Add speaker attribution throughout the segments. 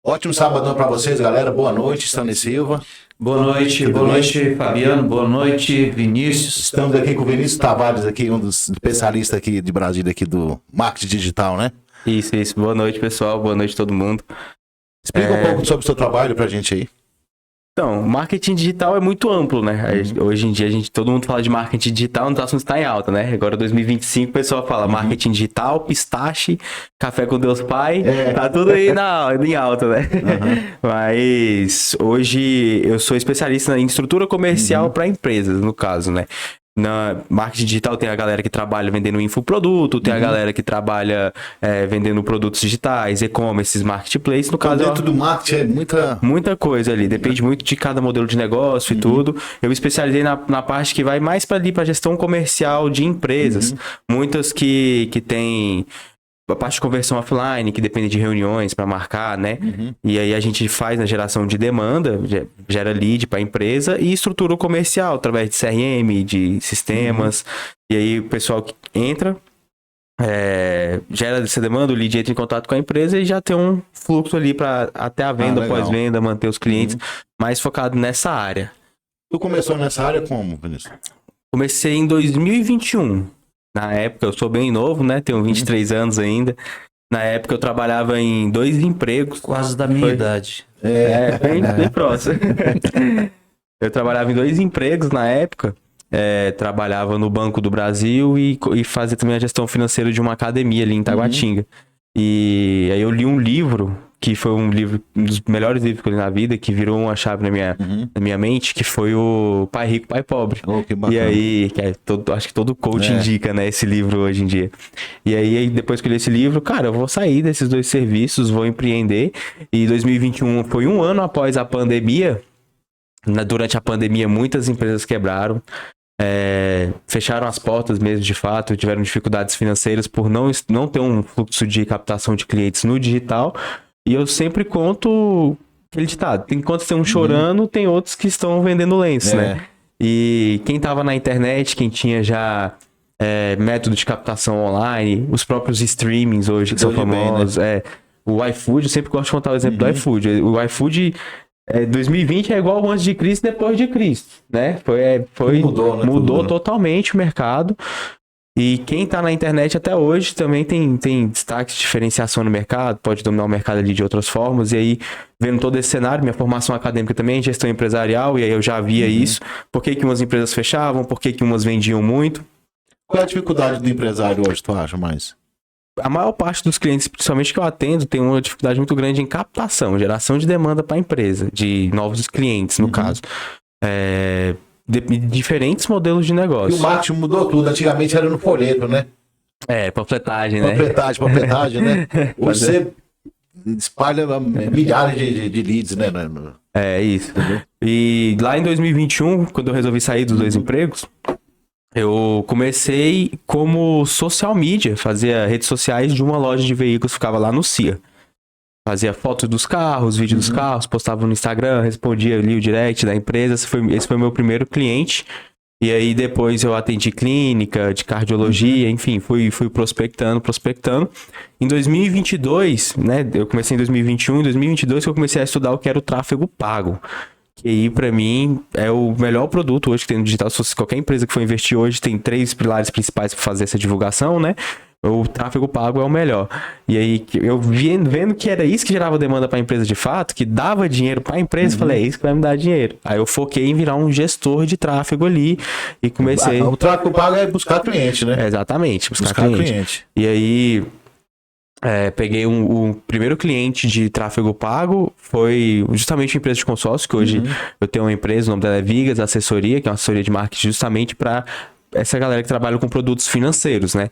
Speaker 1: Ótimo sabadão para vocês, galera. Boa noite, Stanley Silva.
Speaker 2: Boa noite, Fabiano. Boa noite, Vinícius.
Speaker 1: Estamos aqui com o Vinícius Tavares, aqui, um dos especialistas aqui de Brasília, aqui do marketing digital, né?
Speaker 2: Isso. Boa noite, pessoal. Boa noite, todo mundo.
Speaker 1: Explica um pouco sobre o seu trabalho pra gente aí.
Speaker 2: Então, marketing digital é muito amplo, né? Hoje em dia, todo mundo fala de marketing digital, no assunto está em alta, né? Agora, 2025, o pessoal fala marketing digital, pistache, café com Deus Pai, tá tudo aí em alta, né? Mas hoje eu sou especialista em estrutura comercial para empresas, no caso, né? Na marketing digital tem a galera que trabalha vendendo infoproduto, tem a galera que trabalha vendendo produtos digitais, e-commerce, marketplace. No
Speaker 1: Então,
Speaker 2: caso,
Speaker 1: dentro do marketing é
Speaker 2: muita coisa ali, depende muito de cada modelo de negócio e tudo. Eu me especializei na parte que vai mais para ali, para gestão comercial de empresas. Muitas que tem a parte de conversão offline, que depende de reuniões para marcar, né? E aí a gente faz na geração de demanda, gera lead para a empresa e estrutura comercial através de CRM, de sistemas. E aí o pessoal que entra, gera essa demanda, o lead entra em contato com a empresa e já tem um fluxo ali para até a venda, pós-venda, manter os clientes, mais focado nessa área.
Speaker 1: Tu começou nessa área como, Vinícius?
Speaker 2: Comecei em 2021. Na época, eu sou bem novo, né? Tenho 23 anos ainda. Na época, eu trabalhava em 2 empregos.
Speaker 3: Quase da minha idade.
Speaker 2: Bem próximo. Eu trabalhava em 2 empregos na época. Trabalhava no Banco do Brasil e fazia também a gestão financeira de uma academia ali em Taguatinga. E aí eu li um livro, que foi um dos melhores livros que eu li na vida, que virou uma chave na minha mente, que foi o Pai Rico, Pai Pobre.
Speaker 1: Oh, que bacana.
Speaker 2: E aí, acho que todo coach indica, né, esse livro hoje em dia. E aí, depois que eu li esse livro, cara, eu vou sair desses 2 serviços, vou empreender. E 2021 foi um ano após a pandemia. Durante a pandemia, muitas empresas quebraram. Fecharam as portas mesmo, de fato, tiveram dificuldades financeiras por não ter um fluxo de captação de clientes no digital. E eu sempre conto aquele ditado: enquanto tem um chorando, tem outros que estão vendendo lenço, né? E quem tava na internet, quem tinha já método de captação online, os próprios streamings hoje que são famosos, o iFood, eu sempre gosto de contar o exemplo do iFood. O iFood 2020 é igual antes de Cristo e depois de Cristo, né? Mudou totalmente o mercado. E quem tá na internet até hoje também tem destaque de diferenciação no mercado, pode dominar o mercado ali de outras formas. E aí, vendo todo esse cenário, minha formação acadêmica também é gestão empresarial, e aí eu já via isso. Por que umas empresas fechavam, por que umas vendiam muito.
Speaker 1: Qual é a dificuldade do empresário hoje, tu acha mais?
Speaker 2: A maior parte dos clientes, principalmente que eu atendo, tem uma dificuldade muito grande em captação, geração de demanda para a empresa, de novos clientes, no caso. Diferentes modelos de negócio.
Speaker 1: E o marketing mudou tudo. Antigamente era no folheto, né?
Speaker 2: Panfletagem, né?
Speaker 1: Panfletagem, né? Hoje você espalha milhares de leads, né?
Speaker 2: Isso. E lá em 2021, quando eu resolvi sair dos 2 empregos, eu comecei como social media, fazia redes sociais de uma loja de veículos que ficava lá no CIA. Fazia fotos dos carros, vídeo dos carros, postava no Instagram, respondia ali o direct da empresa. Esse foi o meu primeiro cliente. E aí depois eu atendi clínica, de cardiologia, enfim, fui prospectando. Em 2022, né, eu comecei em 2021, em 2022 que eu comecei a estudar o que era o tráfego pago. Que aí, pra mim, é o melhor produto hoje que tem no digital. Se qualquer empresa que for investir hoje tem 3 pilares principais para fazer essa divulgação, né? O tráfego pago é o melhor. E aí, eu vendo que era isso que gerava demanda para a empresa de fato, que dava dinheiro para a empresa, falei, é isso que vai me dar dinheiro. Aí eu foquei em virar um gestor de tráfego ali e comecei...
Speaker 1: O tráfego pago é buscar cliente, né?
Speaker 2: Exatamente, buscar cliente. E aí... peguei um primeiro cliente de tráfego pago, foi justamente uma empresa de consórcio, que hoje eu tenho uma empresa, o nome dela é Vigas Assessoria, que é uma assessoria de marketing justamente para essa galera que trabalha com produtos financeiros, né?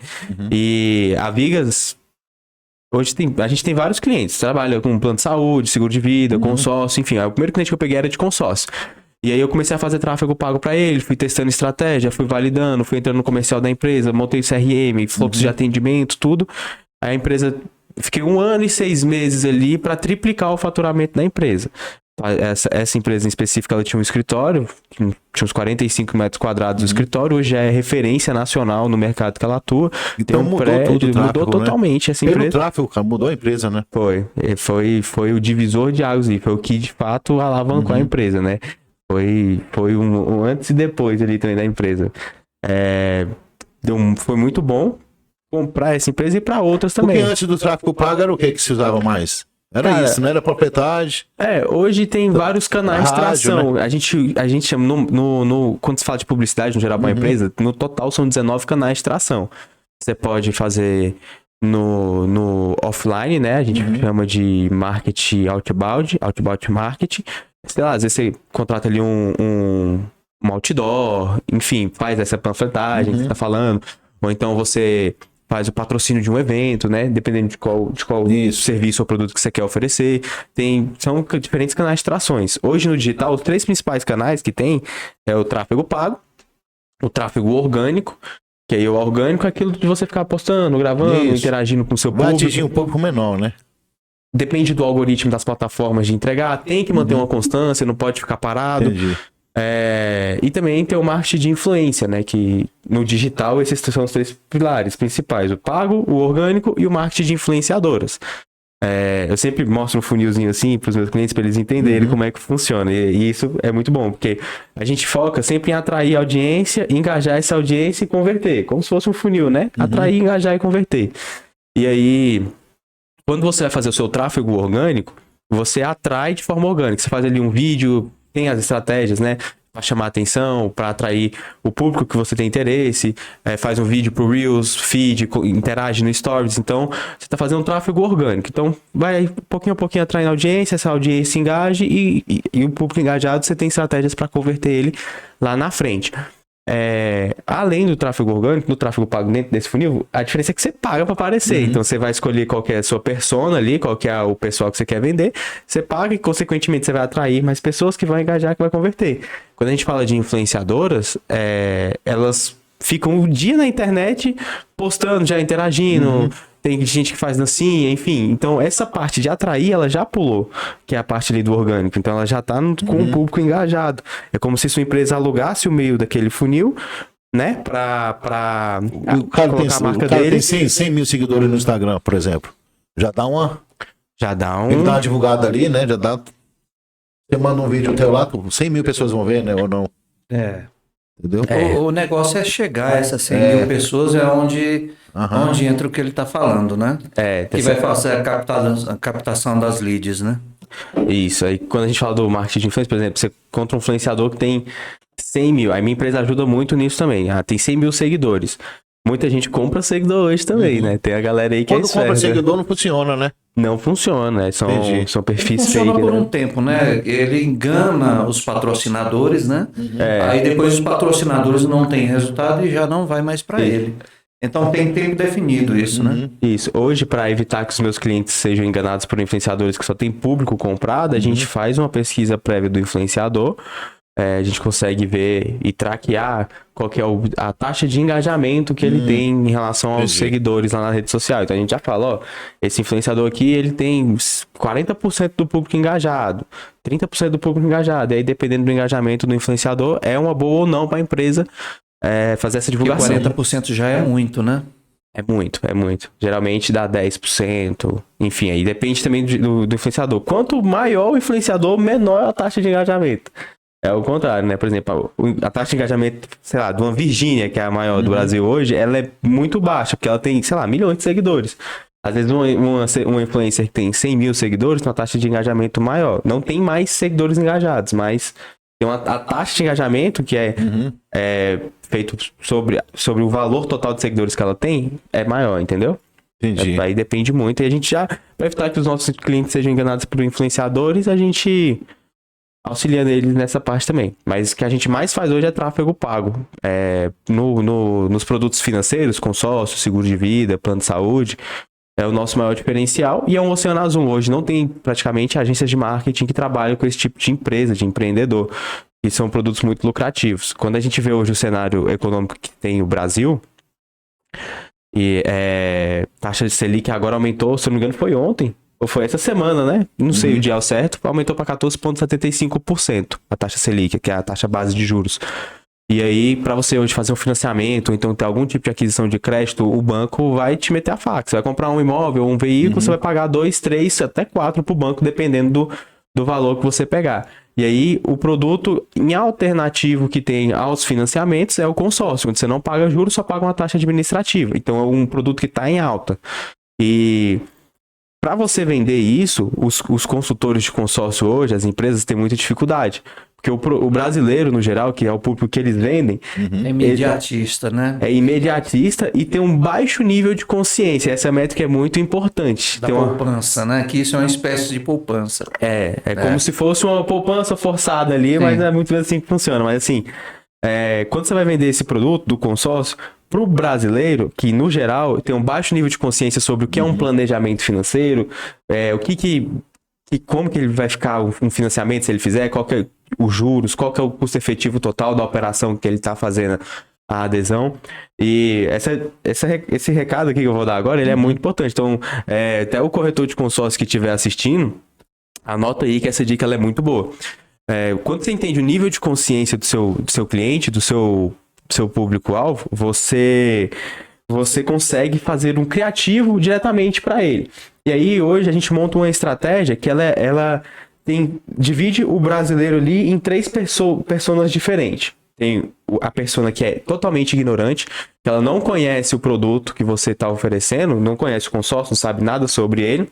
Speaker 2: E a Vigas, hoje a gente tem vários clientes, trabalha com plano de saúde, seguro de vida, consórcio, enfim. O primeiro cliente que eu peguei era de consórcio. E aí eu comecei a fazer tráfego pago para ele, fui testando estratégia, fui validando, fui entrando no comercial da empresa, montei CRM, fluxo de atendimento, tudo. Aí a empresa, fiquei 1 ano e 6 meses ali para triplicar o faturamento da empresa. essa empresa em específico, ela tinha um escritório, tinha uns 45 metros quadrados do escritório, hoje é referência nacional no mercado que ela atua.
Speaker 1: Então
Speaker 2: tem um
Speaker 1: mudou
Speaker 2: prédio,
Speaker 1: tudo o tráfego,
Speaker 2: mudou totalmente essa empresa.
Speaker 1: Pelo tráfego, cara, mudou a empresa, né?
Speaker 2: Foi o divisor de águas e foi o que de fato alavancou a empresa, né? Foi um antes e depois ali também da empresa. Foi muito bom comprar essa empresa e para outras também.
Speaker 1: Porque antes do tráfego pago era o que se usava mais? Era
Speaker 2: Cara,
Speaker 1: isso, não era propriedade.
Speaker 2: Hoje tem vários canais de
Speaker 1: Rádio,
Speaker 2: tração.
Speaker 1: né?
Speaker 2: A gente chama, quando se fala de publicidade no geral para uma empresa, no total são 19 canais de tração. Você pode fazer no offline, né? A gente chama de marketing outbound marketing. Sei lá, às vezes você contrata ali um outdoor, enfim, faz essa panfletagem que você tá falando. Ou então você faz o patrocínio de um evento, né? Dependendo de qual serviço ou produto que você quer oferecer. São diferentes canais de trações. Hoje no digital, os 3 principais canais que tem é o tráfego pago, o tráfego orgânico, que aí o orgânico é aquilo de você ficar postando, gravando, interagindo com o seu público.
Speaker 1: Vai atingir um público menor, né?
Speaker 2: Depende do algoritmo das plataformas de entregar, tem que manter uma constância, não pode ficar parado.
Speaker 1: Entendi.
Speaker 2: E também tem o marketing de influência, né? Que no digital esses são os 3 pilares principais: o pago, o orgânico e o marketing de influenciadoras. Eu sempre mostro um funilzinho assim para os meus clientes para eles entenderem como é que funciona. E isso é muito bom, porque a gente foca sempre em atrair audiência, engajar essa audiência e converter, como se fosse um funil, né? Atrair, engajar e converter. E aí, quando você vai fazer o seu tráfego orgânico, você atrai de forma orgânica. Você faz ali um vídeo, tem as estratégias, né? Para chamar atenção, para atrair o público que você tem interesse, faz um vídeo pro Reels, feed, interage no Stories. Então, você está fazendo um tráfego orgânico. Então, vai pouquinho a pouquinho atraindo audiência, essa audiência engaje e o público engajado, você tem estratégias para converter ele lá na frente. Além do tráfego orgânico, no tráfego pago dentro desse funil, a diferença é que você paga para aparecer. Então você vai escolher qual que é a sua persona ali, qual que é o pessoal que você quer vender, você paga e consequentemente você vai atrair mais pessoas que vão engajar, que vai converter. Quando a gente fala de influenciadoras, elas ficam o dia na internet postando, já interagindo. Tem gente que faz dancinha, enfim. Então, essa parte de atrair, ela já pulou, que é a parte ali do orgânico. Então, ela já tá com o público engajado. É como se sua empresa alugasse o meio daquele funil, né? Pra colocar a marca dele.
Speaker 1: Tem 100 mil seguidores no Instagram, por exemplo. Já dá uma...
Speaker 2: Já dá um...
Speaker 1: Ele dá uma divulgada ali, né? Já dá... Você manda um vídeo teu lá, 100 mil pessoas vão ver, né? Ou não? Entendeu?
Speaker 3: O negócio é chegar a essas 100 mil pessoas, é onde entra o que ele está falando, né? Que vai fazer a captação das leads, né?
Speaker 2: Isso, aí quando a gente fala do marketing de influência, por exemplo, você encontra um influenciador que tem 100 mil, a minha empresa ajuda muito nisso também, tem 100 mil seguidores. Muita gente compra seguidor hoje também, né? Tem a galera aí que
Speaker 1: quando compra seguidor não funciona, né?
Speaker 2: Não funciona, são perfis fake.
Speaker 3: Funciona por um tempo, né? Ele engana os patrocinadores, né? Aí depois os patrocinadores não têm resultado e já não vai mais para ele. Então tem tempo definido isso, né?
Speaker 2: Isso. Hoje, para evitar que os meus clientes sejam enganados por influenciadores que só tem público comprado, a gente faz uma pesquisa prévia do influenciador. A gente consegue ver e traquear qual que é a taxa de engajamento que ele tem em relação aos seguidores lá na rede social. Então a gente já fala, esse influenciador aqui, ele tem 40% do público engajado, 30% do público engajado. E aí, dependendo do engajamento do influenciador, é uma boa ou não para a empresa fazer essa divulgação.
Speaker 3: Porque 40% já é muito, né?
Speaker 2: É muito. Geralmente dá 10%. Enfim, aí depende também do influenciador. Quanto maior o influenciador, menor a taxa de engajamento. É o contrário, né? Por exemplo, a taxa de engajamento, sei lá, de uma Virgínia, que é a maior do Brasil hoje, ela é muito baixa, porque ela tem, sei lá, milhões de seguidores. Às vezes uma influencer que tem 100 mil seguidores tem uma taxa de engajamento maior. Não tem mais seguidores engajados, mas tem a taxa de engajamento que é feito sobre o valor total de seguidores que ela tem, é maior, entendeu?
Speaker 1: Entendi.
Speaker 2: Aí depende muito. E a gente já, para evitar que os nossos clientes sejam enganados por influenciadores, a gente auxiliando eles nessa parte também. Mas o que a gente mais faz hoje é tráfego pago. Nos produtos financeiros, consórcio, seguro de vida, plano de saúde, é o nosso maior diferencial. E é um oceano azul. Hoje não tem praticamente agências de marketing que trabalham com esse tipo de empresa, de empreendedor. Que são produtos muito lucrativos. Quando a gente vê hoje o cenário econômico que tem o Brasil, e taxa de Selic agora aumentou, se não me engano foi ontem, ou foi essa semana, né? Não sei o dia ao certo, aumentou para 14,75% a taxa Selic, que é a taxa base de juros. E aí, para você hoje fazer um financiamento, ou então ter algum tipo de aquisição de crédito, o banco vai te meter a faca. Você vai comprar um imóvel, um veículo, você vai pagar 2, 3, até 4 pro banco, dependendo do valor que você pegar. E aí, o produto em alternativo que tem aos financiamentos é o consórcio, onde você não paga juros, só paga uma taxa administrativa. Então, é um produto que está em alta. E para você vender isso, os consultores de consórcio hoje, as empresas têm muita dificuldade. Porque o brasileiro, no geral, que é o público que eles vendem...
Speaker 3: É imediatista, né?
Speaker 2: É imediatista e tem um baixo nível de consciência. Essa métrica é muito importante.
Speaker 3: Da poupança, né? Que isso é uma espécie de poupança.
Speaker 2: É como se fosse uma poupança forçada ali, sim, mas não é muito assim que funciona. Mas assim, quando você vai vender esse produto do consórcio, para o brasileiro, que no geral tem um baixo nível de consciência sobre o que é um planejamento financeiro, como que ele vai ficar um financiamento se ele fizer, qual que é os juros, qual que é o custo efetivo total da operação que ele está fazendo a adesão. E esse recado aqui que eu vou dar agora, ele é muito importante. Então, até o corretor de consórcio que estiver assistindo, anota aí que essa dica ela é muito boa. Quando você entende o nível de consciência do seu cliente, do seu público-alvo, você consegue fazer um criativo diretamente para ele. E aí, hoje, a gente monta uma estratégia que ela divide o brasileiro ali em 3 personas diferentes. Tem a persona que é totalmente ignorante, que ela não conhece o produto que você está oferecendo, não conhece o consórcio, não sabe nada sobre ele,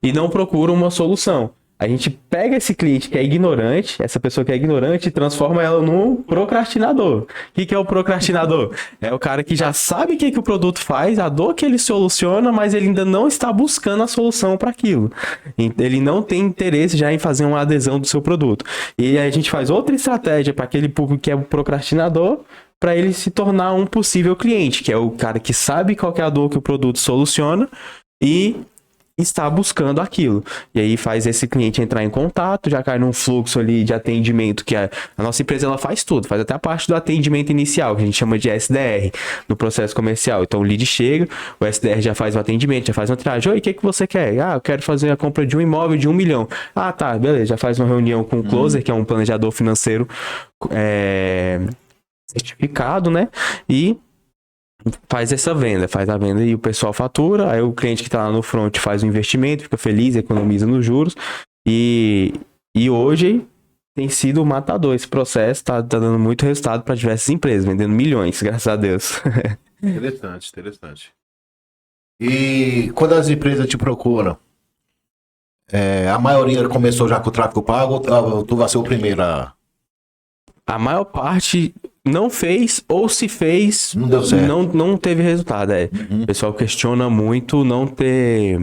Speaker 2: e não procura uma solução. A gente pega esse cliente que é ignorante, essa pessoa que é ignorante, e transforma ela num procrastinador. O que é o procrastinador? É o cara que já sabe o que o produto faz, a dor que ele soluciona, mas ele ainda não está buscando a solução para aquilo. Ele não tem interesse já em fazer uma adesão do seu produto. E aí a gente faz outra estratégia para aquele público que é o procrastinador, para ele se tornar um possível cliente, que é o cara que sabe qual que é a dor que o produto soluciona e está buscando aquilo. E aí faz esse cliente entrar em contato, já cai num fluxo ali de atendimento, que a nossa empresa ela faz tudo, faz até a parte do atendimento inicial, que a gente chama de SDR, no processo comercial. Então o lead chega, o SDR já faz o atendimento, já faz uma triagem. Oi, o que você quer? Eu quero fazer a compra de um imóvel de 1 milhão. Tá, beleza, já faz uma reunião com o closer, que é um planejador financeiro certificado, né? E faz a venda e o pessoal fatura, aí o cliente que tá lá no front faz o investimento, fica feliz, economiza nos juros, e hoje tem sido matador esse processo, tá dando muito resultado para diversas empresas, vendendo milhões, graças a Deus.
Speaker 1: Interessante. E quando as empresas te procuram, a maioria começou já com o tráfego pago, ou tu vai ser o primeiro
Speaker 2: A maior parte não fez, ou se fez,
Speaker 1: não deu certo.
Speaker 2: Não teve resultado. O pessoal questiona muito não ter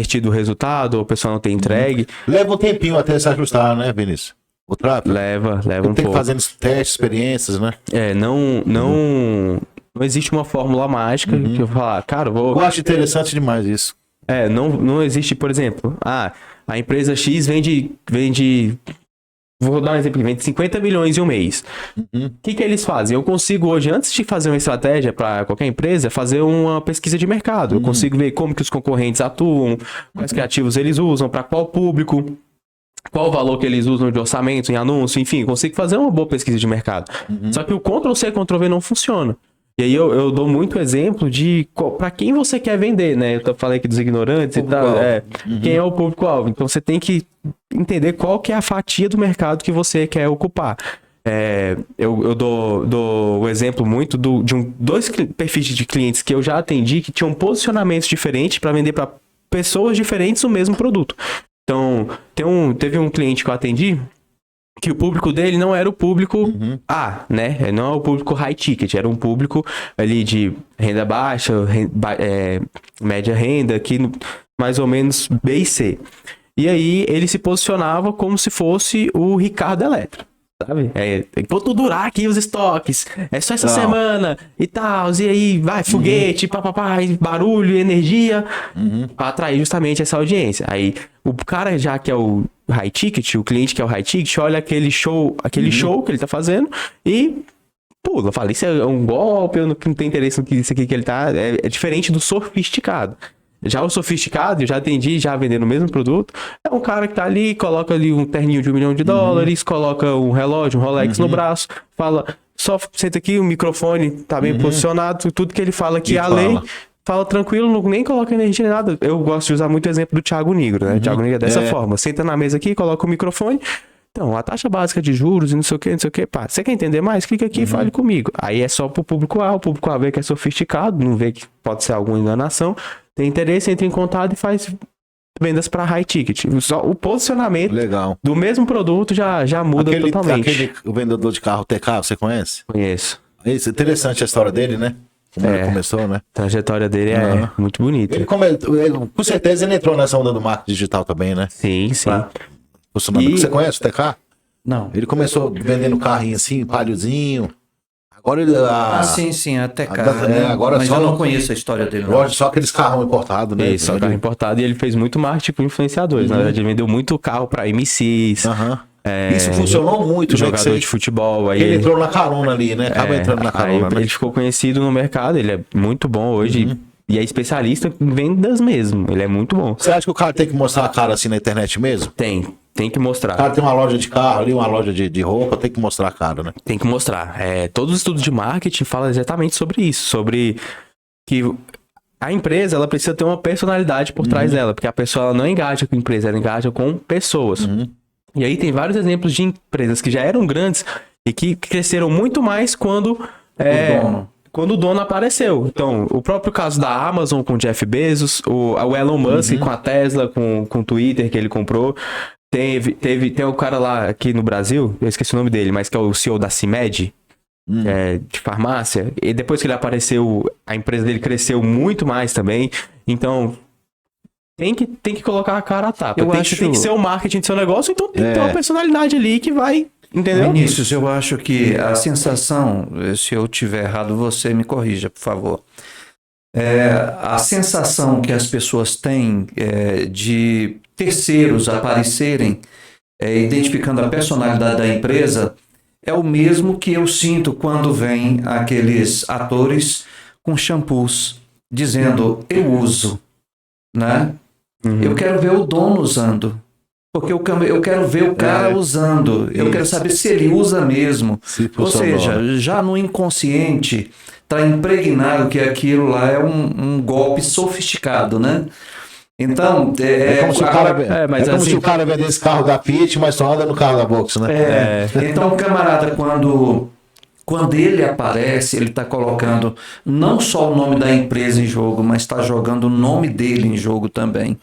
Speaker 2: tido resultado, ou o pessoal não ter entregue.
Speaker 1: Leva um tempinho até se ajustar, né, Vinícius? O tráfego?
Speaker 2: Leva um pouco.
Speaker 1: Tem que fazer testes, experiências, né?
Speaker 2: Não existe uma fórmula mágica que eu vou falar, cara,
Speaker 1: eu acho interessante demais isso.
Speaker 2: Não existe, por exemplo, a empresa X vende, vou dar um exemplo, vende 50 milhões em um mês. O que eles fazem? Eu consigo hoje, antes de fazer uma estratégia para qualquer empresa, fazer uma pesquisa de mercado. Eu consigo ver como que os concorrentes atuam, quais criativos eles usam, para qual público, qual o valor que eles usam de orçamento, em anúncio, enfim, consigo fazer uma boa pesquisa de mercado. Só que o Ctrl+C, Ctrl+V não funciona. E aí eu dou muito exemplo de para quem você quer vender, né? Eu falei aqui dos ignorantes e tal. Quem é o público-alvo? Então você tem que entender qual que é a fatia do mercado que você quer ocupar. Eu dou o exemplo muito de 2 perfis de clientes que eu já atendi que tinham posicionamentos diferentes para vender para pessoas diferentes o mesmo produto. Então, teve um cliente que eu atendi que o público dele não era o público A, né? Não é o público high ticket, era um público ali de renda baixa, média renda, aqui mais ou menos B e C. E aí ele se posicionava como se fosse o Ricardo Eletro, sabe? Vou durar aqui os estoques, é só essa semana e tal, e aí vai foguete, papapá, barulho, energia, para atrair justamente essa audiência. Aí o cara já que é o high ticket, o cliente que é o high ticket, olha aquele show que ele tá fazendo e pula, fala, isso é um golpe, eu não tenho interesse no que isso aqui que ele tá, é diferente do sofisticado. Já o sofisticado, eu já atendi, já vendendo o mesmo produto, é um cara que tá ali, coloca ali um terninho de $1 milhão, coloca um relógio, um Rolex no braço, fala, só senta aqui, o microfone tá bem posicionado, tudo que ele fala aqui é a lei, fala tranquilo, nem coloca energia nem nada. Eu gosto de usar muito o exemplo do Thiago Nigro, né? O Thiago Nigro é dessa forma, senta na mesa aqui, coloca o microfone, então, a taxa básica de juros e não sei o que, pá, você quer entender mais? Clica aqui e fale comigo. Aí é só pro público A, o público A vê que é sofisticado, não vê que pode ser alguma enganação, tem interesse, entra em contato e faz vendas para high ticket. Só o posicionamento do mesmo produto já muda totalmente.
Speaker 1: Aquele vendedor de carro TK, você conhece?
Speaker 2: Conheço.
Speaker 1: É interessante a história dele, né? Como ele começou, né?
Speaker 2: A trajetória dele é muito bonita.
Speaker 1: Com certeza ele entrou nessa onda do marketing digital também, né?
Speaker 2: Sim.
Speaker 1: Você conhece o TK?
Speaker 3: Não.
Speaker 1: Ele começou vendendo carrinho assim, palhozinho. Agora ele...
Speaker 3: sim, até carro, né?
Speaker 1: Agora
Speaker 3: mas
Speaker 1: só
Speaker 3: eu não conheço a história dele.
Speaker 1: Lógico, só aqueles carros importados, né?
Speaker 2: Isso, só carro importado. E ele fez muito marketing com influenciadores. Na verdade, ele vendeu muito carro para MCs.
Speaker 1: Isso funcionou muito,
Speaker 2: jogador de futebol. Aí
Speaker 1: ele entrou na carona ali, né? Acaba entrando na carona,
Speaker 2: aí
Speaker 1: né?
Speaker 2: Ele ficou conhecido no mercado, ele é muito bom hoje. E é especialista em vendas mesmo. Ele é muito bom.
Speaker 1: Você acha que o cara tem que mostrar a cara assim na internet mesmo?
Speaker 2: Tem que mostrar.
Speaker 1: O cara tem uma loja de carro ali, uma loja de roupa, tem que mostrar a cara, né?
Speaker 2: Tem que mostrar. Todos os estudos de marketing falam exatamente sobre isso. Sobre que a empresa, ela precisa ter uma personalidade por trás dela. Porque a pessoa ela não engaja com a empresa, ela engaja com pessoas. E aí tem vários exemplos de empresas que já eram grandes e que cresceram muito mais quando o dono apareceu. Então, o próprio caso da Amazon com o Jeff Bezos, o Elon Musk com a Tesla, com o Twitter que ele comprou. Tem o cara lá aqui no Brasil, eu esqueci o nome dele, mas que é o CEO da CIMED, de farmácia. E depois que ele apareceu, a empresa dele cresceu muito mais também. Então, tem que colocar a cara a tapa. Tem que ser o marketing do seu negócio, então tem que ter uma personalidade ali que vai... Entendeu?
Speaker 3: Vinícius, eu acho que a sensação, se eu tiver errado, você me corrija, por favor. A sensação que as pessoas têm de terceiros aparecerem, identificando a personalidade da empresa, é o mesmo que eu sinto quando vem aqueles atores com shampoos dizendo, eu uso, né? Eu quero ver o dono usando. Porque eu quero ver o cara usando. Eu quero saber se ele usa mesmo. Ou seja, já no inconsciente está impregnado que aquilo lá é um golpe sofisticado, né? Então,
Speaker 1: como se o cara vendesse carro da Fiat, mas só anda no carro da Volkswagen, né?
Speaker 3: Então, o camarada, quando ele aparece, ele está colocando não só o nome da empresa em jogo, mas está jogando o nome dele em jogo também.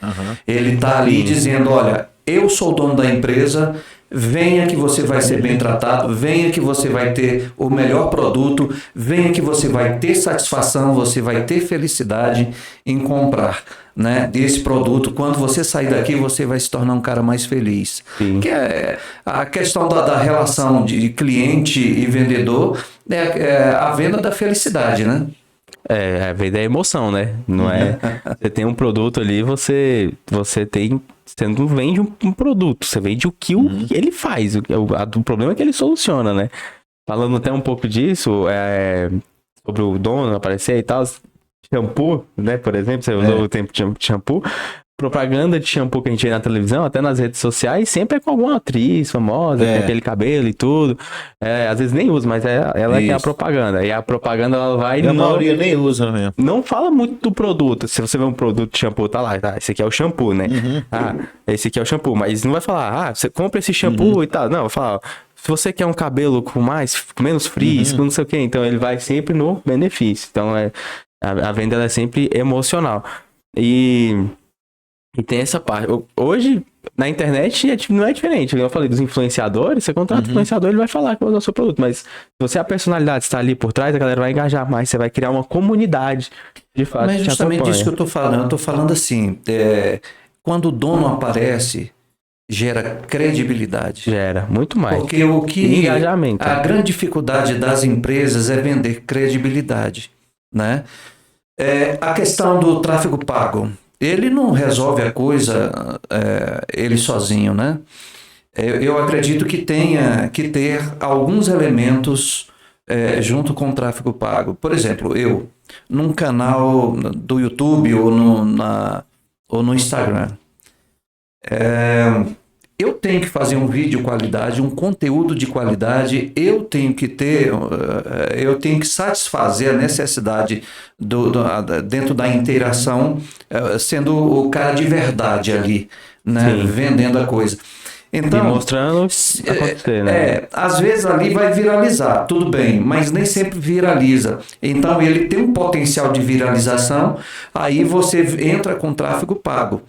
Speaker 3: Ele está ali dizendo, olha, eu sou o dono da empresa, venha que você vai ser bem tratado, venha que você vai ter o melhor produto, venha que você vai ter satisfação, você vai ter felicidade em comprar, né, desse produto. Quando você sair daqui, você vai se tornar um cara mais feliz. Sim. Que é a questão da relação de cliente e vendedor, a venda da felicidade, né?
Speaker 2: A venda é emoção, né? Não é... Você tem um produto ali, você tem... Você não vende um produto, você vende o que ele faz. O problema é que ele soluciona, né? Falando até um pouco disso, sobre o dono aparecer e tal, shampoo, né? Por exemplo, você usou o tempo de shampoo. Propaganda de shampoo que a gente vê na televisão, até nas redes sociais, sempre é com alguma atriz famosa, tem aquele cabelo e tudo. Às vezes nem usa, mas ela que é a propaganda. E a propaganda ela vai...
Speaker 1: E a maioria nem usa mesmo.
Speaker 2: Não fala muito do produto. Se você vê um produto de shampoo, tá lá, esse aqui é o shampoo, né? Esse aqui é o shampoo. Mas não vai falar, você compra esse shampoo e tal. Não, vai falar, se você quer um cabelo com menos frizz, com não sei o quê, então ele vai sempre no benefício. Então a venda ela é sempre emocional. E tem essa parte. Hoje, na internet, não é diferente. Eu falei dos influenciadores, você contrata o influenciador, ele vai falar que vai usar o seu produto. Mas se você a personalidade está ali por trás, a galera vai engajar mais. Você vai criar uma comunidade, de fato.
Speaker 3: Mas justamente isso que eu estou falando. Eu estou falando assim, quando o dono aparece, gera credibilidade.
Speaker 2: Gera, muito mais.
Speaker 3: Porque
Speaker 2: engajamento.
Speaker 3: A grande dificuldade das empresas é vender credibilidade, né? A questão do tráfego pago. Ele não resolve a coisa ele sozinho, né? Eu acredito que tenha que ter alguns elementos junto com o tráfego pago. Por exemplo, eu, num canal do YouTube ou no Instagram, eu tenho que fazer um vídeo de qualidade, um conteúdo de qualidade, eu tenho que satisfazer a necessidade dentro da interação, sendo o cara de verdade ali, né, vendendo a coisa. Então,
Speaker 2: e mostrando acontecer, né?
Speaker 3: às vezes ali vai viralizar, tudo bem, mas nem sempre viraliza. Então ele tem um potencial de viralização, aí você entra com tráfego pago,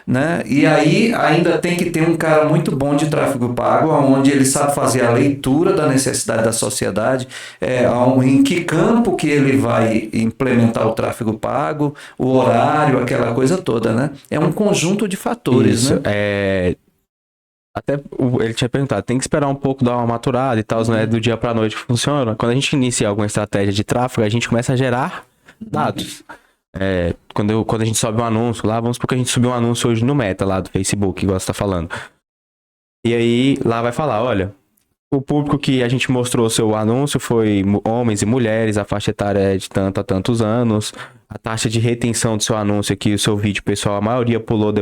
Speaker 3: né? E aí ainda tem que ter um cara muito bom de tráfego pago, onde ele sabe fazer a leitura da necessidade da sociedade, em que campo que ele vai implementar o tráfego pago, o horário, aquela coisa toda, né? É um conjunto de fatores,
Speaker 2: Isso,
Speaker 3: né?
Speaker 2: Até ele tinha perguntado, tem que esperar um pouco, dar uma maturada e tal, não é do dia pra noite que funciona. Quando a gente inicia alguma estratégia de tráfego, a gente começa a gerar dados. Quando a gente sobe um anúncio lá, vamos supor que a gente subiu um anúncio hoje no Meta lá do Facebook, igual você tá falando. E aí lá vai falar, olha, o público que a gente mostrou o seu anúncio foi homens e mulheres, a faixa etária é de tanto a tantos anos, a taxa de retenção do seu anúncio aqui, o seu vídeo pessoal, a maioria pulou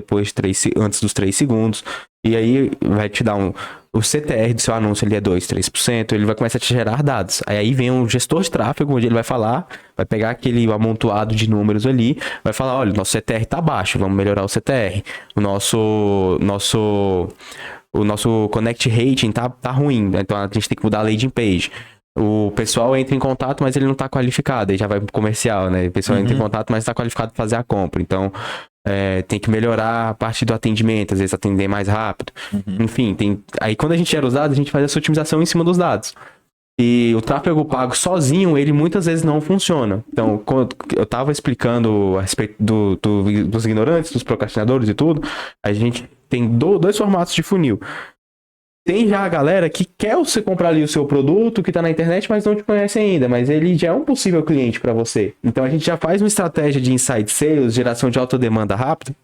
Speaker 2: antes dos 3 segundos, e aí vai te dar o CTR do seu anúncio, ele é 2, 3%, ele vai começar a te gerar dados. Aí vem um gestor de tráfego, onde ele vai falar, vai pegar aquele amontoado de números ali, vai falar, olha, nosso CTR tá baixo, vamos melhorar o CTR. O nosso Connect Rating tá ruim, então a gente tem que mudar a landing page. O pessoal entra em contato, mas ele não tá qualificado, aí já vai pro comercial, né? O pessoal entra em contato, mas tá qualificado para fazer a compra. Então, tem que melhorar a parte do atendimento, às vezes atender mais rápido. Enfim, aí quando a gente gera os dados, a gente faz essa otimização em cima dos dados. E o tráfego pago sozinho, ele muitas vezes não funciona. Então, quando eu tava explicando a respeito dos ignorantes, dos procrastinadores e tudo, a gente tem dois formatos de funil. Tem já a galera que quer você comprar ali o seu produto, que tá na internet, mas não te conhece ainda, mas ele já é um possível cliente para você. Então a gente já faz uma estratégia de inside sales, geração de alta demanda rápido,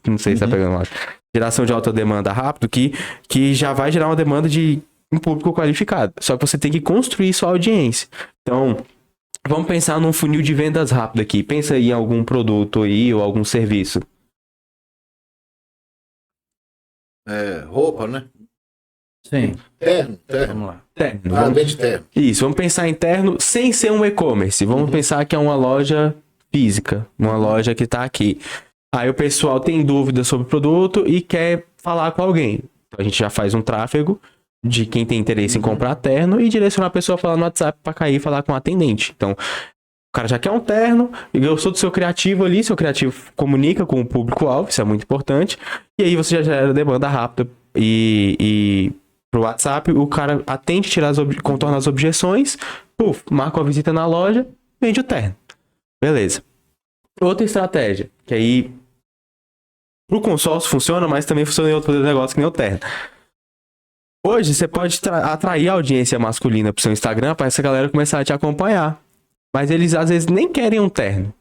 Speaker 2: não sei se tá pegando lá, geração de alta demanda rápido, que já vai gerar uma demanda de um público qualificado. Só que você tem que construir sua audiência. Então, vamos pensar num funil de vendas rápido aqui. Pensa em algum produto aí ou algum serviço.
Speaker 1: Roupa, né?
Speaker 3: Sim.
Speaker 1: Terno.
Speaker 3: Vamos lá.
Speaker 1: Vende terno.
Speaker 2: Isso, vamos pensar em terno sem ser um e-commerce. Vamos pensar que é uma loja física, uma loja que tá aqui. Aí o pessoal tem dúvida sobre o produto e quer falar com alguém. Então a gente já faz um tráfego de quem tem interesse em comprar terno e direcionar a pessoa a falar no WhatsApp para cair e falar com o atendente. Então, o cara já quer um terno, e gostou do seu criativo ali, seu criativo comunica com o público-alvo, isso é muito importante. E aí você já gera demanda rápida e pro WhatsApp, o cara atende, contorna as objeções, marca uma visita na loja, vende o terno. Beleza. Outra estratégia, que aí pro consórcio funciona, mas também funciona em outro negócio que nem o terno. Hoje você pode atrair a audiência masculina pro seu Instagram para essa galera começar a te acompanhar. Mas eles às vezes nem querem um terno.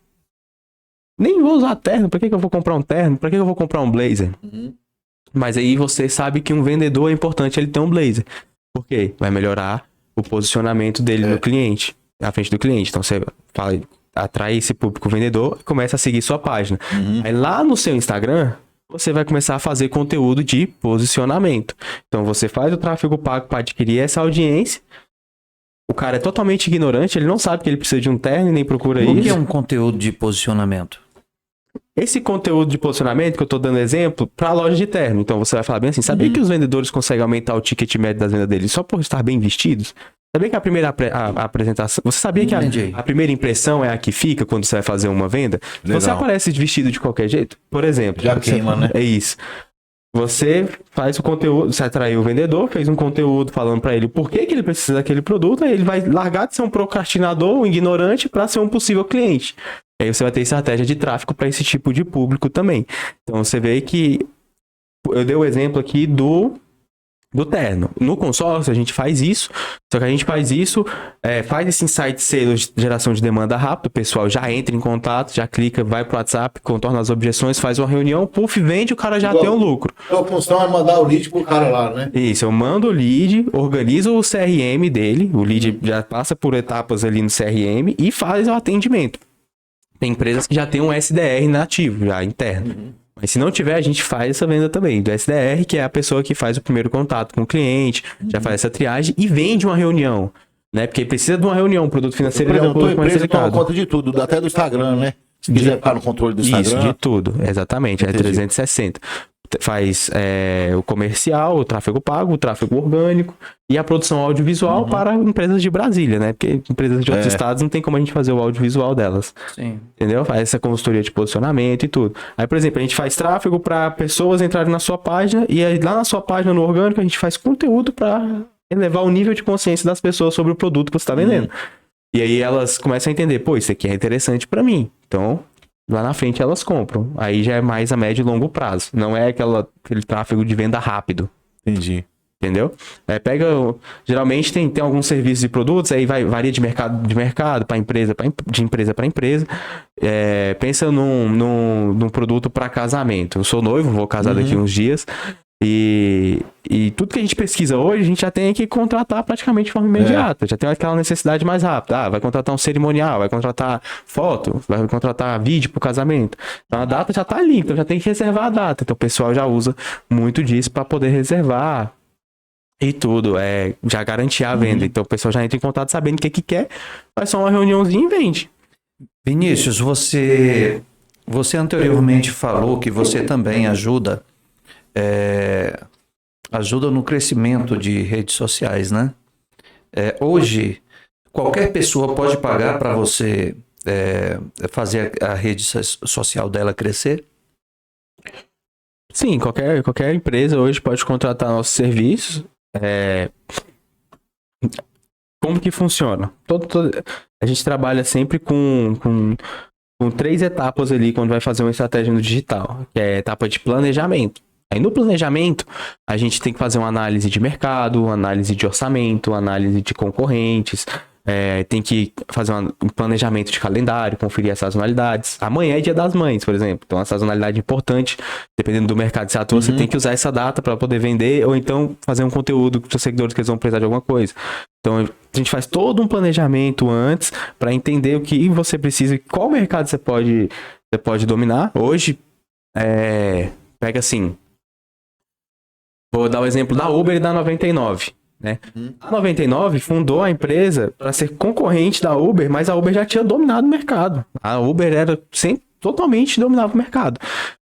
Speaker 2: Nem vou usar terno, pra que eu vou comprar um terno? Pra que eu vou comprar um blazer? Mas aí você sabe que um vendedor é importante ele ter um blazer. Por quê? Vai melhorar o posicionamento dele no cliente, na frente do cliente. Então você atrai esse público vendedor e começa a seguir sua página. Aí lá no seu Instagram, você vai começar a fazer conteúdo de posicionamento. Então você faz o tráfego pago para adquirir essa audiência. O cara é totalmente ignorante, ele não sabe que ele precisa de um terno e nem procura isso.
Speaker 3: O que é um conteúdo de posicionamento?
Speaker 2: Esse conteúdo de posicionamento que eu tô dando exemplo para loja de terno. Então você vai falar bem assim, sabia que os vendedores conseguem aumentar o ticket médio das vendas deles só por estar bem vestidos? Sabia que a primeira apresentação... Você sabia que a primeira impressão é a que fica quando você vai fazer uma venda?
Speaker 1: Legal.
Speaker 2: Você aparece vestido de qualquer jeito? Por exemplo.
Speaker 1: Já queima, né?
Speaker 2: É isso. Você faz o conteúdo, você atraiu o vendedor, fez um conteúdo falando para ele por que ele precisa daquele produto, aí ele vai largar de ser um procrastinador, um ignorante, para ser um possível cliente. Aí você vai ter estratégia de tráfego para esse tipo de público também. Então você vê que eu dei o exemplo aqui do do terno. No consórcio a gente faz isso, só que a gente faz isso, faz esse insight sales de geração de demanda rápido, o pessoal já entra em contato, já clica, vai pro WhatsApp, contorna as objeções, faz uma reunião, puff, vende, o cara já tem um lucro.
Speaker 1: A função é mandar o lead pro cara lá, né?
Speaker 2: Isso, eu mando o lead, organizo o CRM dele, o lead já passa por etapas ali no CRM e faz o atendimento. Tem empresas que já tem um SDR nativo, já interno. Mas se não tiver, a gente faz essa venda também. Do SDR, que é a pessoa que faz o primeiro contato com o cliente, já faz essa triagem e vende uma reunião. Né? Porque precisa de uma reunião, produto financeiro é um produto mais
Speaker 1: empresa toma
Speaker 2: delicado.
Speaker 1: conta de tudo, até do Instagram, né? Se quiser ficar no controle do Instagram.
Speaker 2: Isso, de tudo, exatamente.
Speaker 1: Entendi.
Speaker 2: É 360. Faz o comercial, o tráfego pago, o tráfego orgânico e a produção audiovisual para empresas de Brasília, né? Porque empresas de outros estados não tem como a gente fazer o audiovisual delas.
Speaker 3: Sim.
Speaker 2: Entendeu? Faz essa consultoria de posicionamento e tudo. Aí, por exemplo, a gente faz tráfego para pessoas entrarem na sua página e aí lá na sua página, no orgânico, a gente faz conteúdo para elevar o nível de consciência das pessoas sobre o produto que você está vendendo. E aí elas começam a entender, pô, isso aqui é interessante para mim. Então, lá na frente elas compram. Aí já é mais a médio e longo prazo. Não é aquele tráfego de venda rápido.
Speaker 1: Entendi.
Speaker 2: Entendeu? Geralmente tem alguns serviços e produtos, aí varia de mercado para empresa, de empresa para empresa. Pensa num produto para casamento. Eu sou noivo, vou casar daqui uns dias. E tudo que a gente pesquisa hoje, a gente já tem que contratar praticamente de forma imediata. Já tem aquela necessidade mais rápida. Vai contratar um cerimonial, vai contratar foto, vai contratar vídeo pro casamento. Então a data já tá ali, então já tem que reservar a data. Então o pessoal já usa muito disso para poder reservar e tudo. Já garantir a venda. Então o pessoal já entra em contato sabendo o que quer, faz só uma reuniãozinha e vende.
Speaker 3: Vinícius, você anteriormente falou que você também ajuda no crescimento de redes sociais, né? Hoje, qualquer pessoa pode pagar para você fazer a rede social dela crescer?
Speaker 2: Sim, qualquer empresa hoje pode contratar nossos serviços. Como que funciona? A gente trabalha sempre com 3 etapas ali quando vai fazer uma estratégia no digital, que é a etapa de planejamento. Aí no planejamento, a gente tem que fazer uma análise de mercado, análise de orçamento, análise de concorrentes, tem que fazer um planejamento de calendário, conferir as sazonalidades. Amanhã é Dia das Mães, por exemplo. Então, a sazonalidade é importante. Dependendo do mercado que você atua, você tem que usar essa data para poder vender ou então fazer um conteúdo com os seus seguidores que eles vão precisar de alguma coisa. Então, a gente faz todo um planejamento antes para entender o que você precisa e qual mercado você pode dominar. Hoje, pega assim... Vou dar o exemplo da Uber e da 99, né? A 99 fundou a empresa para ser concorrente da Uber, mas a Uber já tinha dominado o mercado. A Uber totalmente dominava o mercado.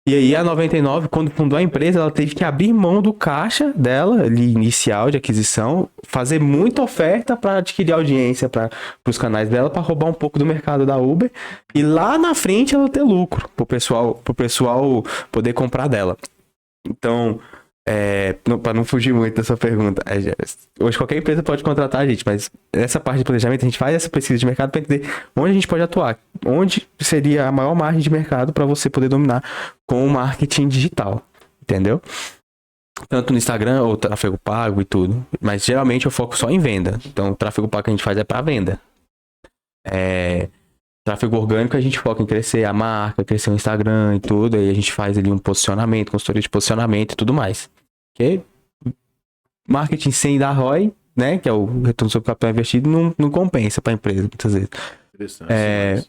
Speaker 2: E aí a 99, quando fundou a empresa, ela teve que abrir mão do caixa dela, ali, inicial de aquisição, fazer muita oferta para adquirir audiência para os canais dela, para roubar um pouco do mercado da Uber. E lá na frente ela ter lucro, pro pessoal poder comprar dela. Então... para não fugir muito dessa pergunta, hoje qualquer empresa pode contratar a gente, mas essa parte de planejamento a gente faz essa pesquisa de mercado para entender onde a gente pode atuar, onde seria a maior margem de mercado para você poder dominar com o marketing digital, entendeu? Tanto no Instagram ou tráfego pago e tudo, mas geralmente eu foco só em venda. Então o tráfego pago que a gente faz é para venda. Tráfego orgânico a gente foca em crescer a marca, crescer o Instagram e tudo. Aí a gente faz ali um posicionamento, consultoria de posicionamento e tudo mais. Ok? Marketing sem dar ROI, né? Que é o retorno sobre capital investido, não compensa para a empresa, muitas vezes.
Speaker 1: Interessante.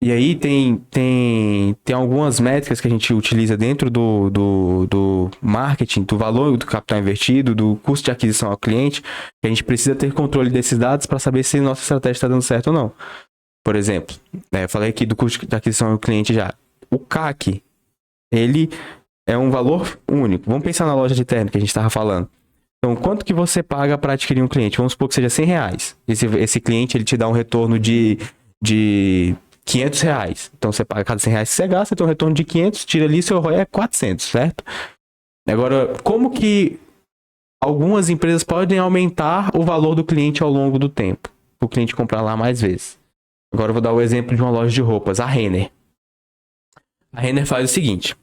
Speaker 2: E aí tem algumas métricas que a gente utiliza dentro do marketing, do valor do capital investido, do custo de aquisição ao cliente, que a gente precisa ter controle desses dados para saber se nossa estratégia está dando certo ou não. Por exemplo, eu falei aqui do custo de aquisição ao cliente já. O CAC, ele é um valor único. Vamos pensar na loja de terno que a gente estava falando. Então, quanto que você paga para adquirir um cliente? Vamos supor que seja R$100. Esse cliente, ele te dá um retorno de R$500. Então, você paga cada R$100 que você gasta, você tem um retorno de 500, tira ali, seu ROI é 400, certo? Agora, como que algumas empresas podem aumentar o valor do cliente ao longo do tempo? Para o cliente comprar lá mais vezes. Agora eu vou dar o exemplo de uma loja de roupas, a Renner. A Renner faz o seguinte,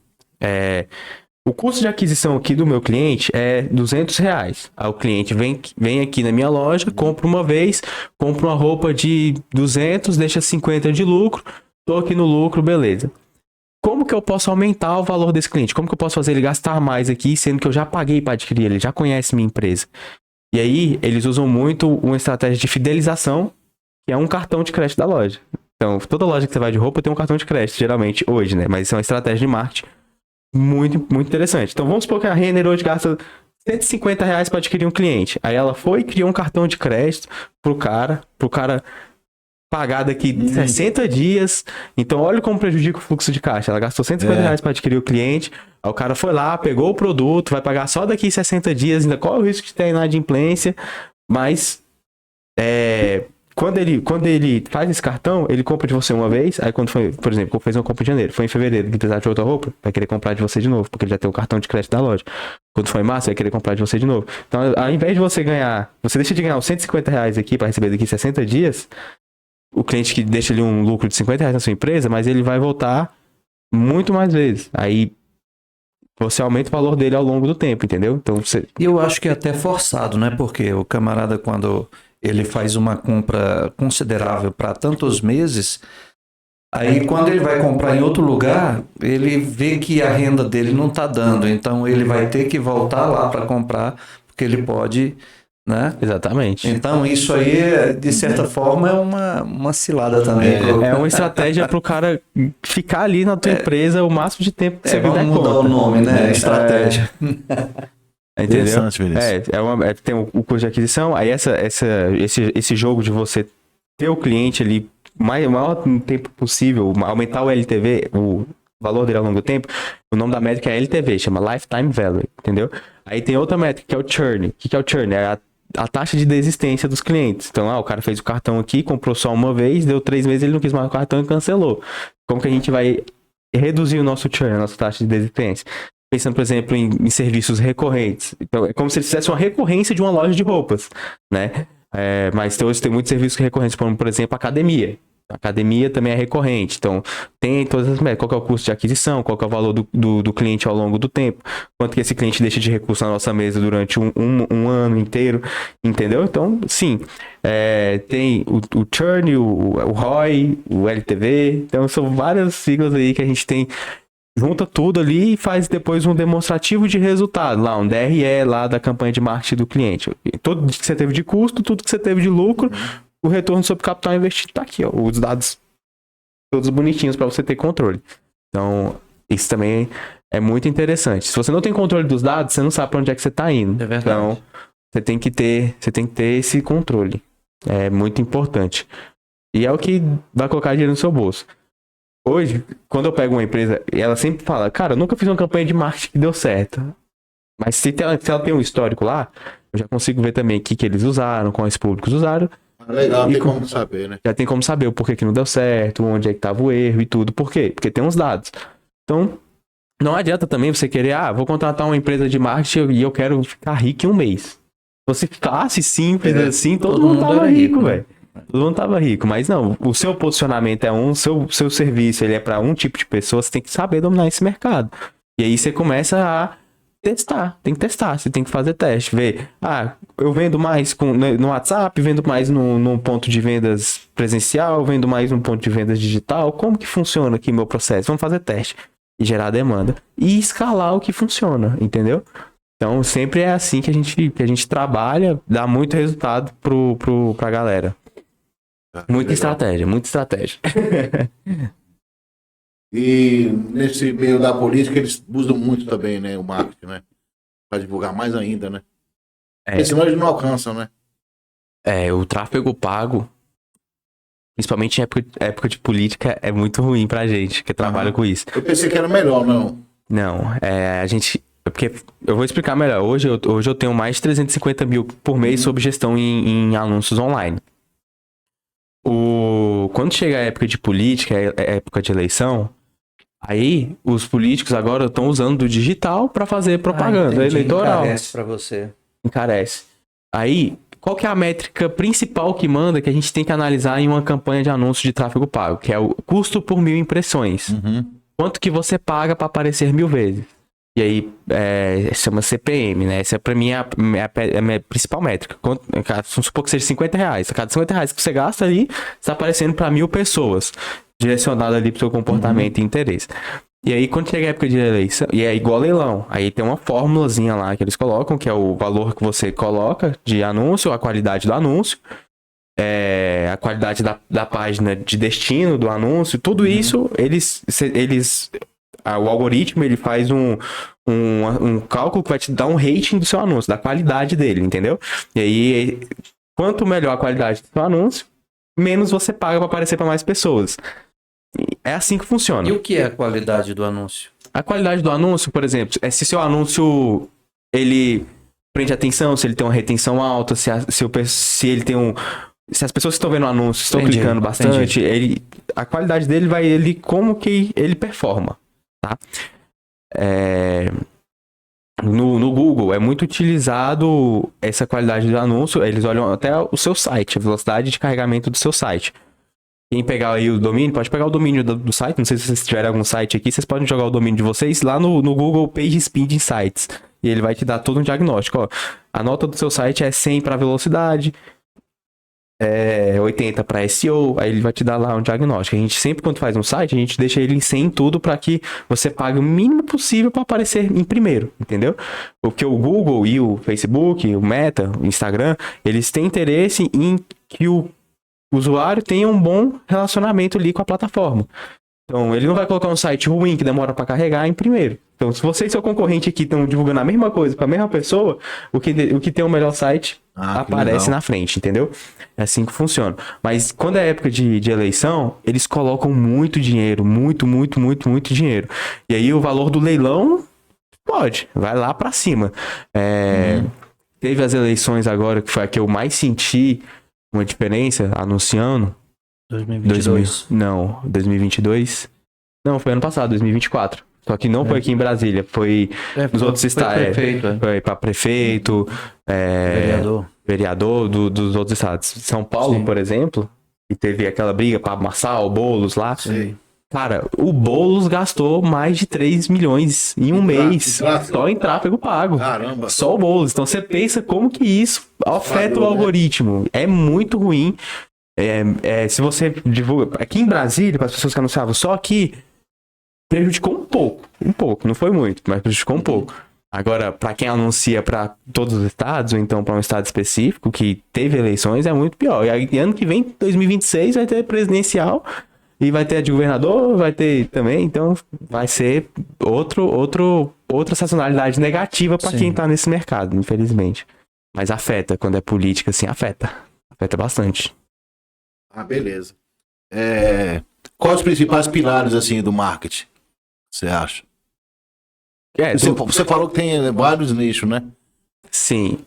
Speaker 2: O custo de aquisição aqui do meu cliente é R$200. Aí o cliente vem aqui na minha loja, compra uma vez, compra uma roupa de 200, deixa 50 de lucro, tô aqui no lucro, beleza. Como que eu posso aumentar o valor desse cliente? Como que eu posso fazer ele gastar mais aqui, sendo que eu já paguei para adquirir, ele já conhece minha empresa? E aí, eles usam muito uma estratégia de fidelização, que é um cartão de crédito da loja. Então, toda loja que você vai de roupa tem um cartão de crédito, geralmente, hoje, né? Mas isso é uma estratégia de marketing muito, muito interessante. Então, vamos supor que a Renner hoje gasta R$150 para adquirir um cliente. Aí ela foi e criou um cartão de crédito pro cara pagar daqui 60 dias. Então, olha como prejudica o fluxo de caixa. Ela gastou R$150 para adquirir o cliente. Aí o cara foi lá, pegou o produto, vai pagar só daqui 60 dias. Ainda corre o risco de ter inadimplência. Mas, quando ele faz esse cartão, ele compra de você uma vez. Aí, quando foi, por exemplo, fez uma compra em janeiro, foi em fevereiro, ele precisar de outra roupa, vai querer comprar de você de novo, porque ele já tem o cartão de crédito da loja. Quando foi em março, vai querer comprar de você de novo. Então, ao invés de você ganhar, você deixa de ganhar os R$150 aqui para receber daqui 60 dias. O cliente que deixa ali um lucro de R$50 na sua empresa, mas ele vai voltar muito mais vezes. Aí você aumenta o valor dele ao longo do tempo, entendeu? Então você...
Speaker 3: E eu acho que é até forçado, né? Porque o camarada, quando ele faz uma compra considerável para tantos meses, aí quando ele vai comprar em outro lugar, ele vê que a renda dele não está dando. Então ele vai ter que voltar lá para comprar, porque ele pode... Né?
Speaker 2: Exatamente.
Speaker 3: Então isso aí, de certa forma, é uma cilada também.
Speaker 2: É uma estratégia para o cara ficar ali na tua empresa o máximo de tempo que você
Speaker 3: vamos
Speaker 2: der
Speaker 3: mudar
Speaker 2: conta.
Speaker 3: o nome, né? Estratégia.
Speaker 2: Entendeu?
Speaker 1: Vinícius.
Speaker 2: Tem o custo de aquisição, aí esse jogo de você ter o cliente ali o maior tempo possível, aumentar o LTV, o valor dele ao longo do tempo, o nome da métrica é LTV, chama Lifetime Value, entendeu? Aí tem outra métrica que é o churn. O que é o churn? É a taxa de desistência dos clientes. Então, o cara fez o cartão aqui, comprou só uma vez, deu 3 meses, ele não quis mais o cartão e cancelou. Como que a gente vai reduzir o nosso churn, a nossa taxa de desistência? Pensando, por exemplo, em serviços recorrentes. Então, é como se ele fizesse uma recorrência de uma loja de roupas, né? Mas hoje tem muitos serviços recorrentes, como, por exemplo, academia. A academia também é recorrente, então tem todas as métricas, qual que é o custo de aquisição, qual que é o valor do cliente ao longo do tempo, quanto que esse cliente deixa de recurso na nossa mesa durante um ano inteiro, entendeu? Então, sim, tem o churn, o ROI, o LTV, então são várias siglas aí que a gente tem, junta tudo ali e faz depois um demonstrativo de resultado, lá um DRE lá da campanha de marketing do cliente, tudo que você teve de custo, tudo que você teve de lucro, o retorno sobre capital investido tá aqui, ó, os dados todos bonitinhos para você ter controle. Então, isso também é muito interessante. Se você não tem controle dos dados, você não sabe para onde é que você tá indo.
Speaker 3: É verdade.
Speaker 2: Então, você tem que ter esse controle. É muito importante. E é o que vai colocar dinheiro no seu bolso. Hoje, quando eu pego uma empresa, ela sempre fala, cara, eu nunca fiz uma campanha de marketing que deu certo. Mas se ela tem um histórico lá, eu já consigo ver também o que eles usaram, quais públicos usaram.
Speaker 1: Legal, tem como saber, né?
Speaker 2: Já tem como saber o porquê que não deu certo, onde é que tava o erro e tudo. Por quê? Porque tem uns dados. Então, não adianta também você querer, vou contratar uma empresa de marketing e eu quero ficar rico em um mês. Se você ficasse simples assim, todo mundo tava rico, velho. Todo mundo tava rico, mas não, o seu posicionamento é seu serviço, ele é para um tipo de pessoa, você tem que saber dominar esse mercado. E aí você começa a testar, tem que testar, você tem que fazer teste, ver, eu vendo mais no WhatsApp, vendo mais num ponto de vendas presencial, vendo mais num ponto de vendas digital, como que funciona aqui meu processo? Vamos fazer teste e gerar demanda e escalar o que funciona, entendeu? Então sempre é assim que a gente trabalha, dá muito resultado pra galera. Muita estratégia, muita estratégia.
Speaker 1: E nesse meio da política eles usam muito também, né, o marketing, né? Pra divulgar mais ainda, né? Porque senão eles não alcançam, né?
Speaker 2: O tráfego pago, principalmente em época de política, é muito ruim pra gente que trabalha com isso.
Speaker 1: Eu pensei que era melhor, não.
Speaker 2: Não, a gente... Porque eu vou explicar melhor. Hoje eu tenho mais de 350 mil por mês sob gestão em anúncios online. Quando chega a época de política, a época de eleição, aí os políticos agora estão usando do digital para fazer propaganda eleitoral.
Speaker 3: Encarece para você.
Speaker 2: Encarece. Aí, qual que é a métrica principal que manda que a gente tem que analisar em uma campanha de anúncio de tráfego pago? Que é o custo por 1000 impressões. Quanto que você paga para aparecer 1000 vezes? E aí, chama CPM, né? Essa pra mim é a minha principal métrica. Vamos supor que seja R$50. A cada R$50 que você gasta ali, está aparecendo para 1.000 pessoas. Direcionado ali pro seu comportamento e interesse. E aí, quando chega a época de eleição, e é igual leilão, aí tem uma fórmulazinha lá que eles colocam, que é o valor que você coloca de anúncio, a qualidade do anúncio, a qualidade da página de destino do anúncio, tudo isso, o algoritmo, ele faz um cálculo que vai te dar um rating do seu anúncio, da qualidade dele, entendeu? E aí, quanto melhor a qualidade do seu anúncio, menos você paga para aparecer para mais pessoas. É assim que funciona.
Speaker 3: E o que é a qualidade do anúncio?
Speaker 2: A qualidade do anúncio, por exemplo, é se seu anúncio ele prende atenção, se ele tem uma retenção alta, se ele tem se as pessoas que estão vendo o anúncio estão clicando bastante, a qualidade dele vai como que ele performa, tá? No Google é muito utilizado essa qualidade do anúncio, eles olham até o seu site, a velocidade de carregamento do seu site. Quem pegar aí o domínio, pode pegar o domínio do site. Não sei se vocês tiverem algum site aqui, vocês podem jogar o domínio de vocês lá no Google PageSpeed Insights. E ele vai te dar todo um diagnóstico. Ó, a nota do seu site é 100 para velocidade, 80 para SEO. Aí ele vai te dar lá um diagnóstico. A gente sempre, quando faz um site, a gente deixa ele em 100 em tudo para que você pague o mínimo possível para aparecer em primeiro, entendeu? Porque o Google e o Facebook, o Meta, o Instagram, eles têm interesse em que o usuário tenha um bom relacionamento ali com a plataforma. Então, ele não vai colocar um site ruim que demora para carregar em primeiro. Então, se você e seu concorrente aqui estão divulgando a mesma coisa para a mesma pessoa, o que tem o melhor site aparece na frente, entendeu? É assim que funciona. Mas quando é época de eleição, eles colocam muito dinheiro, muito dinheiro. E aí o valor do leilão vai lá para cima. Teve as eleições agora, que foi a que eu mais senti uma diferença anunciando.
Speaker 3: 2022.
Speaker 2: 2022. Não, foi ano passado, 2024. Só que não foi aqui em Brasília, foi nos outros estados. Foi para prefeito, vereador dos outros estados. São Paulo, sim, por exemplo, e teve aquela briga para amassar o Boulos lá. Sim. Cara, o Boulos gastou mais de 3 milhões em um mês só em tráfego pago. Caramba. Só o Boulos. Então você pensa como que isso afeta o algoritmo. É muito ruim. Se você divulga... Aqui em Brasília, para as pessoas que anunciavam só aqui, prejudicou um pouco. Não foi muito, mas prejudicou um pouco. Agora, para quem anuncia para todos os estados, ou então para um estado específico que teve eleições, é muito pior. E aí, ano que vem, 2026, vai ter presidencial... E vai ter a de governador, vai ter também, então vai ser outra sazonalidade negativa para quem tá nesse mercado, infelizmente. Mas afeta, quando é política, assim, afeta bastante.
Speaker 1: Ah, beleza. Quais os principais pilares, assim, do marketing, você acha? Você falou que tem vários nichos, né?
Speaker 2: Sim,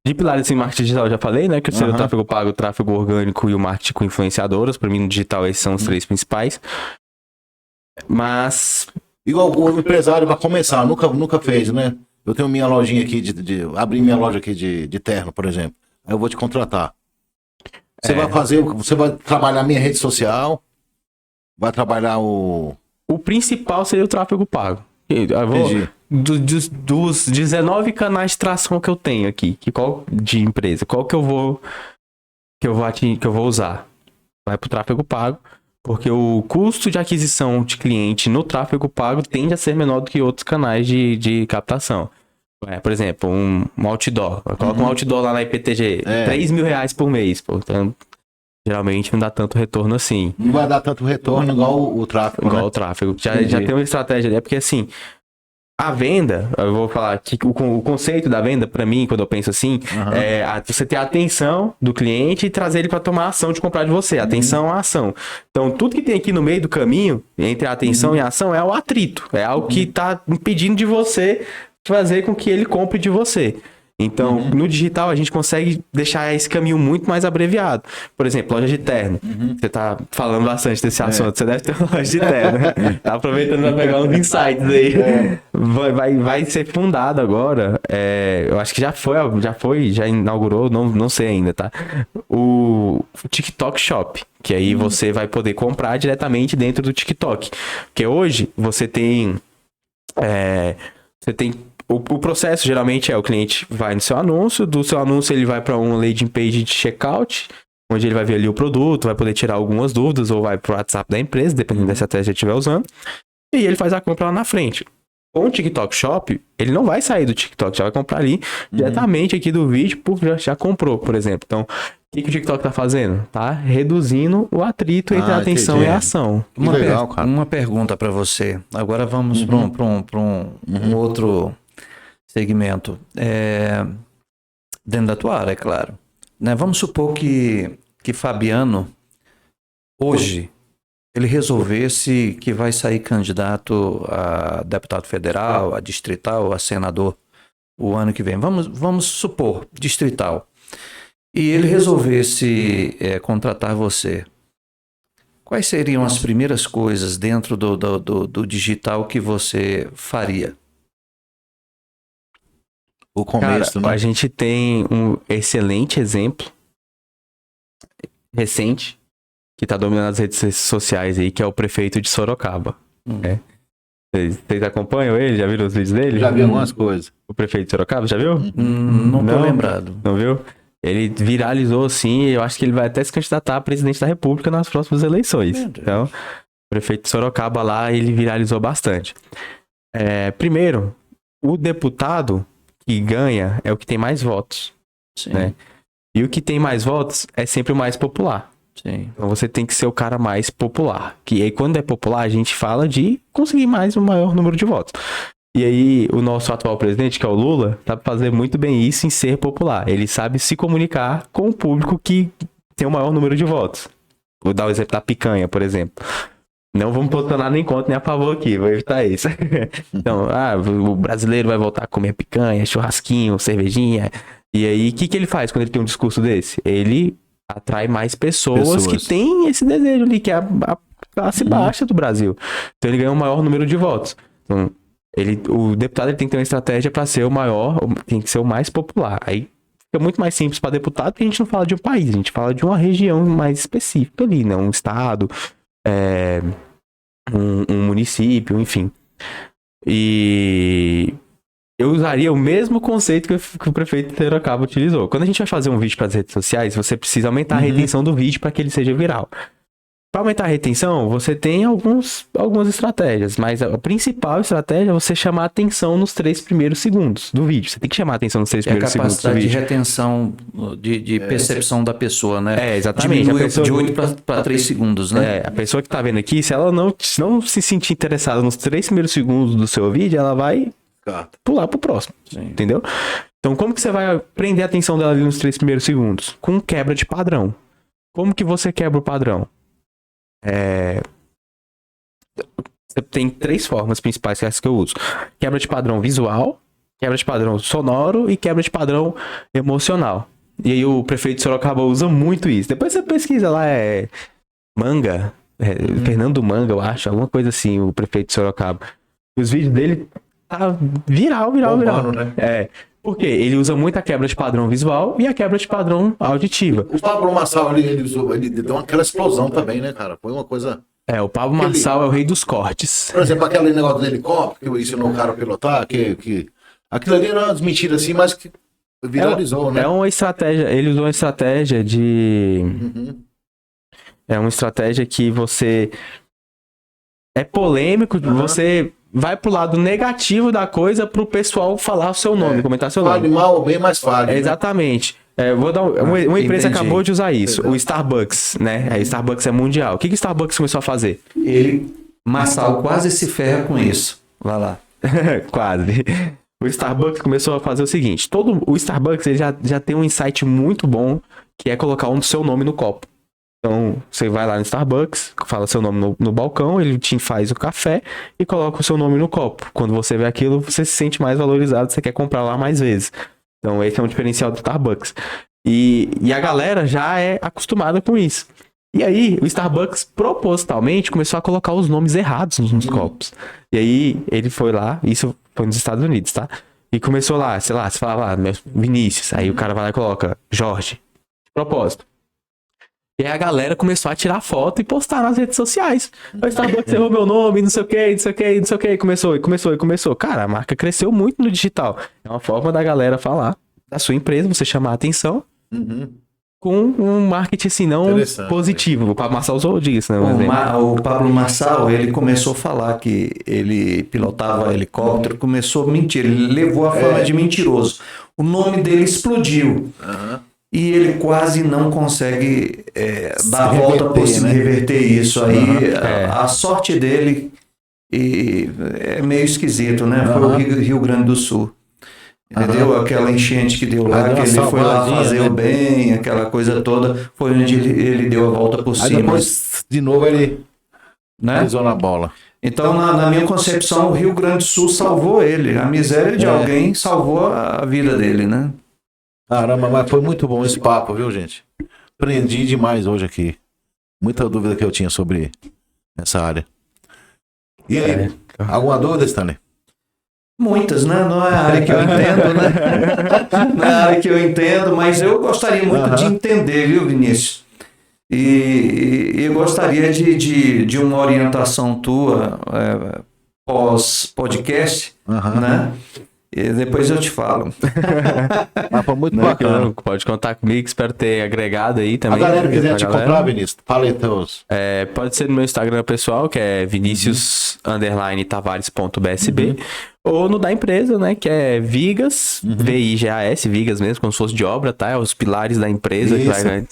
Speaker 2: de pilares assim, marketing digital eu já falei, né? Que seria o tráfego pago, o tráfego orgânico e o marketing com influenciadoras. Para mim, no digital, esses são os três principais. Mas...
Speaker 1: Igual o empresário vai começar, nunca fez, né? Eu tenho minha lojinha aqui, abri minha loja aqui de terno, por exemplo. Aí eu vou te contratar. Você vai trabalhar a minha rede social, vai trabalhar o
Speaker 2: principal seria o tráfego pago. Entendi. Dos 19 canais de tração que eu tenho aqui, de empresa, qual que eu vou usar? Vai pro tráfego pago, porque o custo de aquisição de cliente no tráfego pago tende a ser menor do que outros canais de captação. Por exemplo, um outdoor. Coloca um outdoor lá na IPTG, R$3.000 por mês. Então, geralmente não dá tanto retorno assim.
Speaker 1: Não vai dar tanto retorno igual o tráfego.
Speaker 2: Igual o tráfego. Já tem uma estratégia, porque assim, a venda, eu vou falar que o conceito da venda, para mim, quando eu penso assim, é você ter a atenção do cliente e trazer ele para tomar a ação de comprar de você. Atenção à ação. Então, tudo que tem aqui no meio do caminho, entre a atenção e a ação, é o atrito. É algo que está impedindo de você fazer com que ele compre de você. Então, no digital, a gente consegue deixar esse caminho muito mais abreviado. Por exemplo, loja de terno. Você tá falando bastante desse assunto. Você deve ter uma loja de terno, né? Tá aproveitando para pegar uns insights aí. Vai ser fundado agora. Eu acho que já inaugurou, não sei ainda, tá? O TikTok Shop. Que aí você vai poder comprar diretamente dentro do TikTok. Porque hoje, você tem... Você tem... O processo geralmente é o cliente vai no seu anúncio, do seu anúncio ele vai para uma landing page de checkout, onde ele vai ver ali o produto, vai poder tirar algumas dúvidas ou vai pro WhatsApp da empresa, dependendo da estratégia que ele estiver usando, e ele faz a compra lá na frente. Com o TikTok Shop, ele não vai sair do TikTok, já vai comprar ali diretamente aqui do vídeo, já comprou, por exemplo. Então, o que o TikTok tá fazendo? Tá reduzindo o atrito entre a atenção
Speaker 1: entendi.
Speaker 2: e a ação.
Speaker 1: Legal, cara.
Speaker 3: Uma pergunta para você. Agora vamos para um outro segmento. Dentro da tua área, é claro. Né? Vamos supor que Fabiano, hoje, ele resolvesse que vai sair candidato a deputado federal, a distrital, a senador o ano que vem. Vamos supor, distrital. E ele resolvesse contratar você. Quais seriam as primeiras coisas dentro do digital que você faria?
Speaker 1: O começo,
Speaker 2: Cara,
Speaker 1: né?
Speaker 2: a gente tem um excelente exemplo recente que tá dominando as redes sociais aí, que é o prefeito de Sorocaba. Vocês acompanham ele? Já viram os vídeos dele?
Speaker 1: Já vi algumas coisas.
Speaker 2: O prefeito de Sorocaba, já viu?
Speaker 3: Não tô lembrado.
Speaker 2: Não viu? Ele viralizou assim, e eu acho que ele vai até se candidatar a presidente da República nas próximas eleições.
Speaker 3: Meu Deus.
Speaker 2: Então, o prefeito de Sorocaba lá, ele viralizou bastante. Primeiro, o deputado que ganha é o que tem mais votos,
Speaker 3: Sim,
Speaker 2: né? E o que tem mais votos é sempre o mais popular.
Speaker 3: sim.
Speaker 2: Então você tem que ser o cara mais popular. Que aí quando é popular, a gente fala de conseguir mais um maior número de votos. E aí o nosso atual presidente, que é o Lula, sabe fazer muito bem isso em ser popular. Ele sabe se comunicar com o público que tem o maior número de votos. Vou dar o exemplo da picanha, por exemplo. Não vamos botar nada em conta nem a favor aqui, vou evitar isso. Então, o brasileiro vai voltar a comer picanha, churrasquinho, cervejinha. E aí, o que ele faz quando ele tem um discurso desse? Ele atrai mais pessoas que têm esse desejo ali, que é a classe baixa do Brasil. Então, ele ganha um maior número de votos. Então, o deputado ele tem que ter uma estratégia para ser o maior, tem que ser o mais popular. Aí fica muito mais simples para deputado, porque a gente não fala de um país, a gente fala de uma região mais específica ali, né? Um estado, um município, enfim. E eu usaria o mesmo conceito que o prefeito de Sorocaba utilizou. Quando a gente vai fazer um vídeo para as redes sociais, você precisa aumentar a retenção do vídeo para que ele seja viral. Para aumentar a retenção, você tem algumas estratégias, mas a principal estratégia é você chamar a atenção nos 3 primeiros segundos do vídeo. Você tem que chamar a atenção nos 3 primeiros segundos do
Speaker 3: capacidade de
Speaker 2: vídeo.
Speaker 3: retenção, de percepção da pessoa, né?
Speaker 2: Exatamente.
Speaker 3: Diminui
Speaker 2: A pessoa-
Speaker 3: de 8 para 3 segundos, né?
Speaker 2: A pessoa que tá vendo aqui, se ela não se sentir interessada nos 3 primeiros segundos do seu vídeo, ela vai pular pro próximo, entendeu? Então, como que você vai prender a atenção dela ali nos 3 primeiros segundos? Com quebra de padrão. Como que você quebra o padrão? Você tem 3 formas principais que é essa que eu uso. Quebra de padrão visual, quebra de padrão sonoro e quebra de padrão emocional. E aí o prefeito de Sorocaba usa muito isso. Depois você pesquisa lá, Manga, Fernando Manga, eu acho, alguma coisa assim, o prefeito de Sorocaba. Os vídeos dele tá viral.
Speaker 1: Bombando, né?
Speaker 2: Porque ele usa muito a quebra de padrão visual e a quebra de padrão auditiva.
Speaker 1: O Pablo Marçal, ele deu aquela explosão também, né, cara? Foi uma coisa...
Speaker 2: O Pablo Marçal é o rei dos cortes.
Speaker 1: Por exemplo, aquele negócio do helicóptero que ensinou o cara a pilotar, aquilo ali era umas mentiras assim, mas que viralizou, né?
Speaker 2: É uma estratégia, ele usou uma estratégia de... É uma estratégia que você... É polêmico, você vai pro lado negativo da coisa pro pessoal falar o seu nome, comentar seu nome.
Speaker 1: Fale mal ou bem, mas fale.
Speaker 2: Exatamente. Vou dar uma empresa
Speaker 3: entendi.
Speaker 2: acabou de usar isso, o Starbucks, né? A Starbucks é mundial. O que o Starbucks começou a fazer?
Speaker 3: Marçal quase se ferra com isso. Vai lá.
Speaker 2: Quase. O Starbucks começou a fazer o seguinte: o Starbucks ele já tem um insight muito bom, que é colocar o seu nome no copo. Então, você vai lá no Starbucks, fala seu nome no balcão, ele te faz o café e coloca o seu nome no copo. Quando você vê aquilo, você se sente mais valorizado, você quer comprar lá mais vezes. Então, esse é um diferencial do Starbucks. E a galera já é acostumada com isso. E aí, o Starbucks, propositalmente, começou a colocar os nomes errados nos copos. E aí, ele foi lá, isso foi nos Estados Unidos, tá? E começou lá, sei lá, você fala lá, Vinícius. Aí o cara vai lá e coloca Jorge. De propósito. E aí a galera começou a tirar foto e postar nas redes sociais. O Starbucks errou meu nome, não sei o que, não sei o que, não sei o que. Começou. Cara, a marca cresceu muito no digital. É uma forma da galera falar da sua empresa, você chamar a atenção com um marketing assim, não positivo. O Pablo Marçal usou disso, né?
Speaker 3: O Pablo Marçal, ele começou a falar que ele pilotava helicóptero, começou a mentir, ele levou a fama de mentiroso. O nome dele explodiu. E ele quase não consegue dar a volta por cima, reverter isso aí. A sorte dele é meio esquisito, né? Foi o Rio Grande do Sul. Entendeu? Aquela enchente que deu lá, que ele foi lá fazer o bem, aquela coisa toda, foi onde ele deu a volta por cima.
Speaker 1: Depois, de novo, ele pisou na bola.
Speaker 3: Então, na minha concepção, o Rio Grande do Sul salvou ele. A miséria de alguém salvou a vida dele, né?
Speaker 1: Caramba, mas foi muito bom esse papo, viu, gente? Aprendi demais hoje aqui. Muita dúvida que eu tinha sobre essa área. E aí, alguma dúvida, Stanley?
Speaker 3: Muitas, né? Não é a área que eu entendo, né? Não é a área que eu entendo, mas eu gostaria muito de entender, viu, Vinícius? E eu gostaria de uma orientação tua pós-podcast, né? E depois eu te falo.
Speaker 1: Foi muito bacana.
Speaker 2: Pode contar comigo, espero ter agregado aí também.
Speaker 1: A galera que quiser te encontrar, Vinícius, fala aí teus.
Speaker 2: Pode ser no meu Instagram pessoal, que é vinicius_tavares.bsb, ou no da empresa, né, que é Vigas, V-I-G-A-S, Vigas mesmo, como se fosse de obra, tá? É os pilares da empresa. Que vai...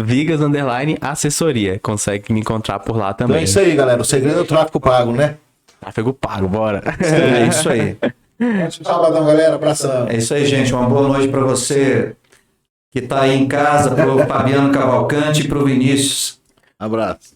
Speaker 2: Vigas_assessoria. Consegue me encontrar por lá também.
Speaker 1: Então é isso aí, galera. O segredo é o tráfego pago, né?
Speaker 2: Tráfego pago, bora.
Speaker 3: É isso aí.
Speaker 1: Sabadão, galera. Abração.
Speaker 3: É isso aí, gente. Uma boa noite para você que está aí em casa, para o Fabiano Cavalcante e para o Vinícius.
Speaker 1: Abraço.